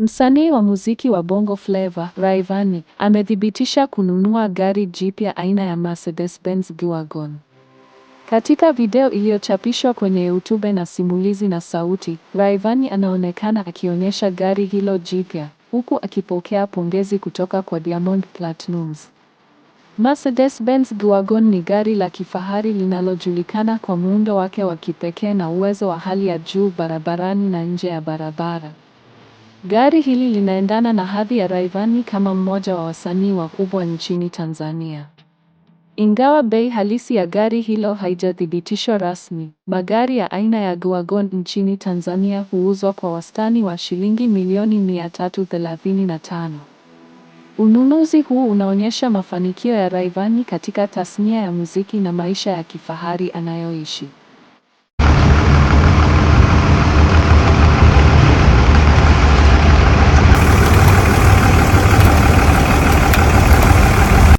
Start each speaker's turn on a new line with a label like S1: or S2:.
S1: Msanii wa muziki wa Bongo Flava, Rayvanny, amethibitisha kununua gari jipya aina ya Mercedes-Benz G-Wagon. Katika video iliyochapishwa kwenye YouTube na simulizi na sauti, Rayvanny anaonekana akionyesha gari hilo jipya, huku akipokea pongezi kutoka kwa Diamond Platnumz. Mercedes-Benz G-Wagon ni gari la kifahari linalojulikana kwa muundo wake wa kipekee na uwezo wa hali ya juu barabarani na nje ya barabara. Gari hili linaendana na hadhi ya Rayvanny kama mmoja wa wasanii wakubwa nchini Tanzania. Ingawa bei halisi ya gari hilo haijathibitishwa rasmi, magari ya aina ya G-Wagon nchini Tanzania huuzwa kwa wastani wa shilingi milioni 335. Ununuzi huu unaonyesha mafanikio ya Rayvanny katika tasnia ya muziki na maisha ya kifahari anayoishi.